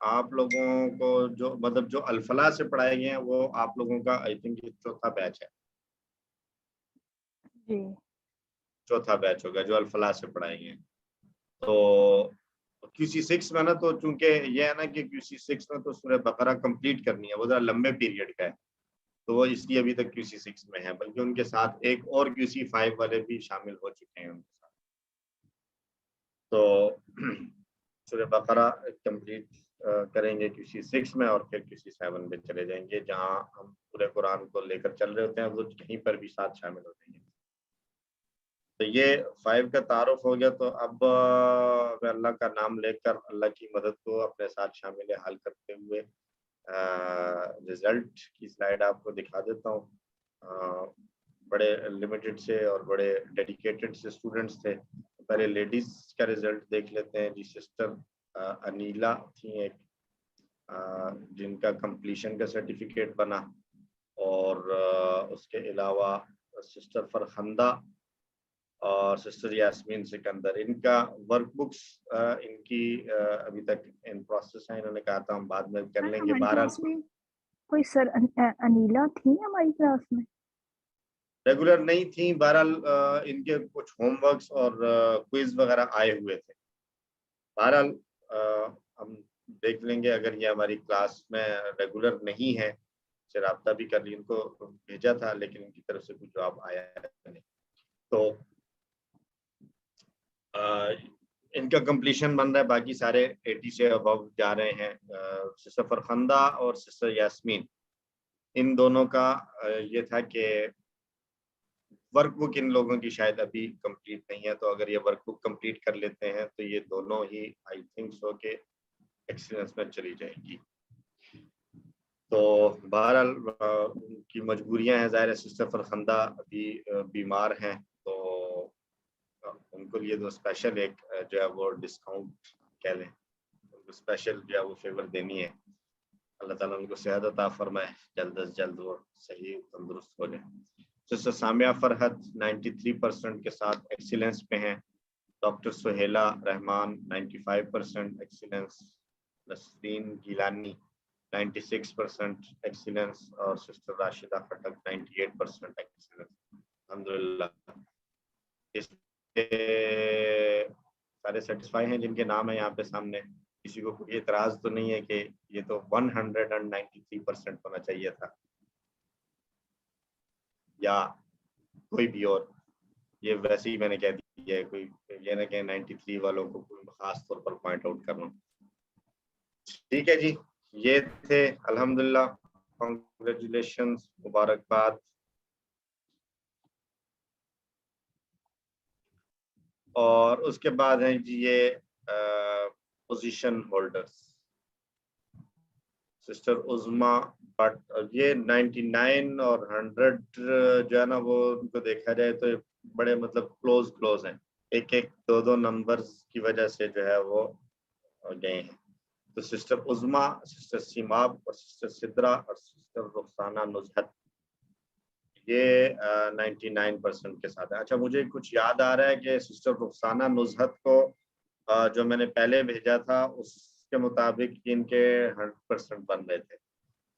آپ لوگوں کو جو مطلب جو الفلاح سے پڑھائے گئے ہیں وہ آپ لوگوں کا آئی تھنک 4تھا بیچ ہے. جی 4تھا بیچ ہوگا جو الفلاح سے پڑھائے گئے ہیں. تو QC6 میں نا, تو چونکہ یہ ہے نا کہ QC6 میں تو سورہ بقرہ کمپلیٹ کرنی ہے, وہ ذرا لمبے پیریڈ کا ہے, تو وہ اس لیے ابھی تک QC6 میں ہے, بلکہ ان کے ساتھ ایک اور QC5 والے بھی شامل ہو چکے ہیں ان کے ساتھ. تو سورہ بقرہ کمپلیٹ کریں گے QC6 میں, اور پھر QC7 میں چلے جائیں گے جہاں ہم پورے قرآن کو لے کر چل رہے ہوتے ہیں, وہ کہیں پر بھی ساتھ شامل ہو جائیں گے. تو یہ 5 کا تعارف ہو گیا. تو اب میں اللہ کا نام لے کر اللہ کی مدد کو اپنے ساتھ شامل حال کرتے ہوئے رزلٹ کی سلائیڈ آپ کو دکھا دیتا ہوں. بڑے لمیٹڈ سے اور بڑے ڈیڈیکیٹڈ سے اسٹوڈنٹس تھے. پہلے لیڈیز کا رزلٹ دیکھ لیتے ہیں جی. سسٹر انیلا تھیں ایک, جن کا کمپلیشن کا سرٹیفکیٹ بنا, اور اس کے علاوہ سسٹر فرخندہ اور سسٹر یاسمین سکندر. ان کا ورک بکس ان کی ابھی تک ان پروسیس ہیں. انہوں نے کہا تھا ہم بعد میں کر لیں گے. 12 کوئی سر انیلا تھی ہماری کلاس میں, ریگولر نہیں تھیں. بہرحال ان کے کچھ ہوم ورکس اور کوئز وغیرہ آئے ہوئے تھے. بہرحال ہم دیکھ لیں گے. اگر یہ ہماری کلاس میں ریگولر نہیں ہے, سے رابطہ بھی کر لی, ان کو بھیجا تھا لیکن ان کی طرف سے کچھ جواب آیا نہیں. تو ان کا کمپلیشن بن رہا ہے. باقی سارے 80 سے ابو جا رہے ہیں. سسٹر فرخندہ اور سسٹر یاسمین, ان دونوں کا یہ تھا کہ ورک بک ان لوگوں کی شاید ابھی کمپلیٹ نہیں ہے. تو اگر یہ ورک بک کمپلیٹ کر لیتے ہیں تو یہ دونوں ہی آئی تھنک سو کہ ایکسیلنس میں چلی جائیں گی. تو بہرحال ان کی مجبوریاں ہیں, ظاہر ہے. سسٹر فرخندہ ابھی بیمار ہیں, تو ان کو لیے تو اسپیشل ایک جو ہے وہ ڈسکاؤنٹ کہہ لیں, اسپیشل جو ہے وہ فیور دینی ہے. اللہ تعالیٰ ان کو صحت عطا فرمائے, جلد از جلد وہ صحیح تندرست ہو جائے. سسٹر سامیہ فرحت 93% کے ساتھ ایکسیلنس پہ ہیں. ڈاکٹر سہیلا رحمان 95% ایکسیلنس. نسرین گیلانی 96% ایکسیلنس, اور سسٹر راشدہ خٹک 98% ایکسیلنس. الحمدللہ اس سارے سیٹسفائی ہیں جن کے نام ہے یہاں پہ سامنے. کسی کو کوئی اعتراض تو نہیں ہے کہ یہ تو 193% ہونا چاہیے تھا, یا کوئی بھی اور. یہ ویسے ہی میں نے کہہ دیا ہے, کوئی یہ نہ کہ 93 والوں کو کوئی خاص طور پر پوائنٹ آؤٹ کرنا. ٹھیک ہے جی, یہ تھے الحمدللہ. کنگریچولیشنز, مبارکباد. اور اس کے بعد ہیں جی یہ position holders. Sister Uzma but یہ 99 اور 100 جو ہے نا وہ ان کو دیکھا جائے تو بڑے مطلب کلوز ہیں, ایک دو نمبرز کی وجہ سے جو ہے وہ گئے ہیں. تو سسٹر عظما, سسٹر سیماب اور سسٹر سدرا اور سسٹر رخسانہ نزہت یہ 99% کے ساتھ ہے. اچھا مجھے کچھ یاد آ رہا ہے کہ سسٹر رخسانہ نزہت کو جو میں نے پہلے بھیجا تھا اس کے مطابق ان کے 100% بن رہے تھے.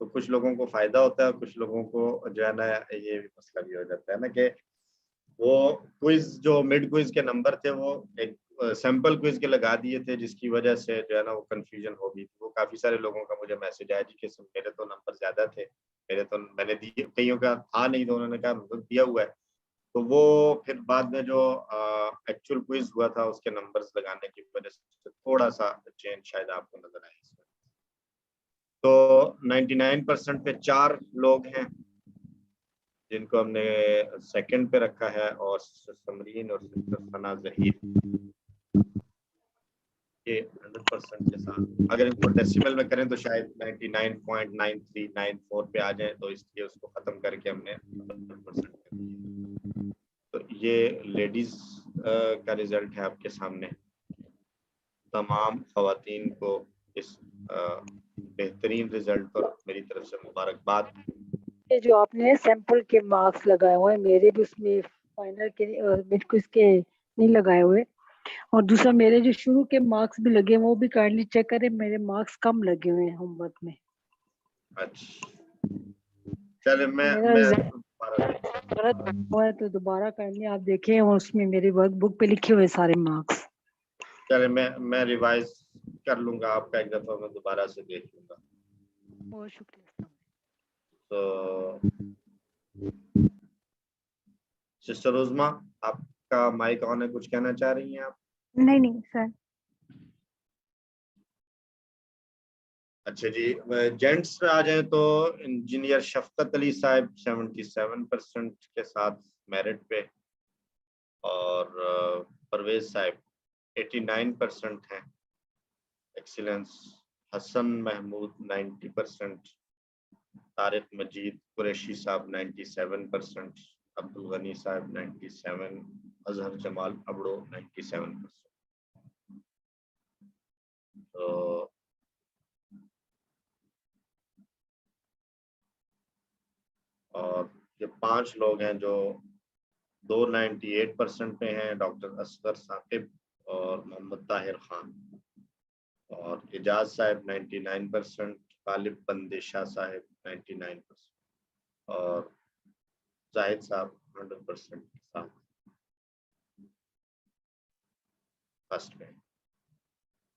تو کچھ لوگوں کو فائدہ ہوتا ہے, کچھ لوگوں کو جو ہے نا یہ مسئلہ بھی ہو جاتا ہے نا کہ وہ کوئز جو مڈ کوئز کے نمبر تھے وہ ایک سیمپل کوئز کے لگا دیے تھے, جس کی وجہ سے جو ہے نا وہ کنفیوژن ہو گئی تھی. وہ کافی سارے لوگوں کا مجھے میسج آیا جی کہ میرے تو نمبر زیادہ تھے, میرے تو میں نے دیے, کئیوں کا تھا نہیں تو انہوں نے کہا مطلب دیا ہوا ہے. تو وہ پھر بعد میں جو ایکچوئل کوئز ہوا تھا اس کے نمبرز لگانے کی وجہ سے تھوڑا سا چینج شاید آپ کو نظر آئے اس میں. تو 99% پہ 4 لوگ ہیں جن کو ہم نے سیکنڈ پہ رکھا ہے, اور سسٹر سمرین اور سسٹر ثنا ظہیر یہ 100% کے ساتھ. اگر ان کو ڈیسیمل میں کریں تو شاید 99.9394 پہ آ جائیں, تو اس لیے اس کو ختم کر کے ہم نے 100% کر دیا. تو یہ لیڈیز کا رزلٹ ہے آپ کے سامنے. تمام خواتین کو اس بہترین رزلٹ پر میری طرف سے مبارکباد. جو آپ نے سیمپل کے مارکس لگائے ہوئے ہیں, میرے بھی اس میں فائنل کے بالکل اس کے نہیں لگائے ہوئے, اور دوسرا میرے جو شروع کے مارکس بھی لگے وہ بھی کائنڈلی چیک کریں, میرے مارکس کم لگے ہوئے ہیں ہوم ورک میں. اچھا چلے میں تو دوبارہ کائنڈلی آپ دیکھیں, اور اس میں میری ورک بک پہ لکھے ہوئے سارے مارکس. چلے میں ریوائز کر لوں گا آپ کا, ایک دفعہ میں دوبارہ سے دیکھ لوں گا. بہت شکریہ. تو سسٹر عظما آپ کا مائک آن ہے, کچھ کہنا چاہ رہی ہیں آپ؟ نہیں سر. اچھا جی جینٹس پہ آ جائیں تو انجینئر شفقت علی صاحب 77% کے ساتھ میرٹ پہ, اور پرویز صاحب 89% ہیں ایکسیلنس. حسن محمود 90%, طارق مجید قریشی صاحب 97%, عبدالغنی صاحب 97, اظہر جمال ابڑو 97%. تو اور یہ 5 لوگ ہیں جو 98% پہ ہیں, ڈاکٹر اصغر ثاقب اور محمد طاہر خان, اور اجاز صاحب 99%, غالب بندے شاہ صاحب 99%, اور زاہد صاحب 100% کے ساتھ فرسٹ میں.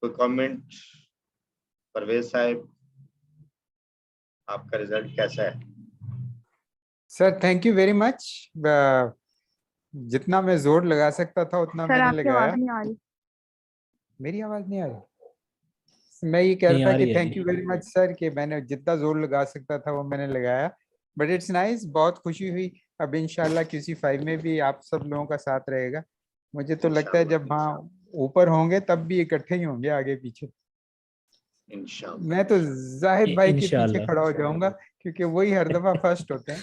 کوئی کامنٹ؟ پرویز صاحب آپ کا رزلٹ کیسا ہے؟ Sir thank you very much. جتنا میں زور لگا سکتا تھا اتنا میں نے لگایا. میری آواز نہیں آ رہی. میں یہ کہہ رہا تھا کہ تھینک یو ویری مچ سر کہ میں نے جتنا زور لگا سکتا تھا وہ میں نے لگایا. بٹ اٹس نائس, بہت خوشی ہوئی. اب انشاءاللہ کسی 5 میں بھی آپ سب لوگوں کا ساتھ رہے گا. مجھے تو لگتا ہے جب ہاں اوپر ہوں گے تب بھی اکٹھے ہی ہوں گے آگے پیچھے. میں تو زاہد بھائی کے پیچھے کھڑا ہو جاؤں گا کیونکہ وہی ہر دفعہ فرسٹ ہوتے ہیں.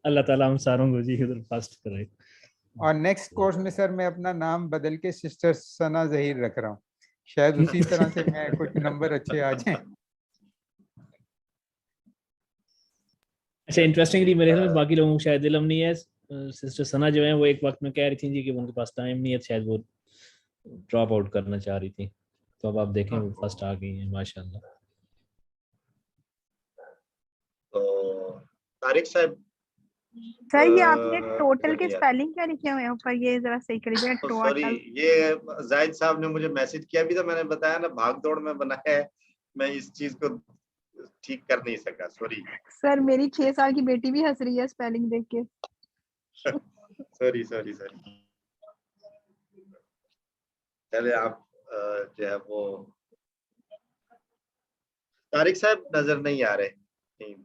اللہ تعالیٰ ہم ساروں کو جی ادھر فرسٹ کرے. اور نیکسٹ کورس میں سر میں اپنا نام بدل کے سسٹر ثنا ظہیر رکھ رہا ہوں, شاید اسی طرح سے میں کچھ نمبر اچھے آ جائیں. اچھا انٹرسٹنگلی میرے خیال میں باقی لوگوں کو شاید علم نہیں ہے. سسٹر ثنا جو ہیں وہ ایک وقت میں کہہ رہی تھیں جی کہ ان کے پاس ٹائم نہیں ہے, شاید وہ ڈراپ آؤٹ کرنا چاہ رہی تھی. تو اب آپ دیکھیں وہ فرسٹ آ گئی ہیں ماشاءاللہ. تو طارق صاحب سر یہ آپ نے ٹوٹل کے سپیلنگ کیا لکھے ہوئے ہیں اوپر, یہ ذرا صحیح کریے. سوری یہ زاہد صاحب نے مجھے میسج کیا بھی تھا, میں نے بتایا نا بھاگ دوڑ میں بنایا ہے, میں اس چیز کو ٹھیک کر نہیں سکا, سوری. سر میری 6 سال کی بیٹی بھی ہنس رہی ہے سپیلنگ دیکھ کے. سوری. چلے آپ جو ہے وہ طارق صاحب نظر نہیں آ رہے,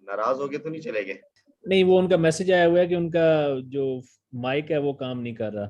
ناراض ہو گئے تو نہیں چلے گئے؟ نہیں, وہ ان کا میسج آیا ہوا ہے کہ ان کا جو مائک ہے وہ کام نہیں کر رہا.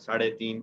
3:30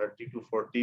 30 to 40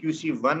QC1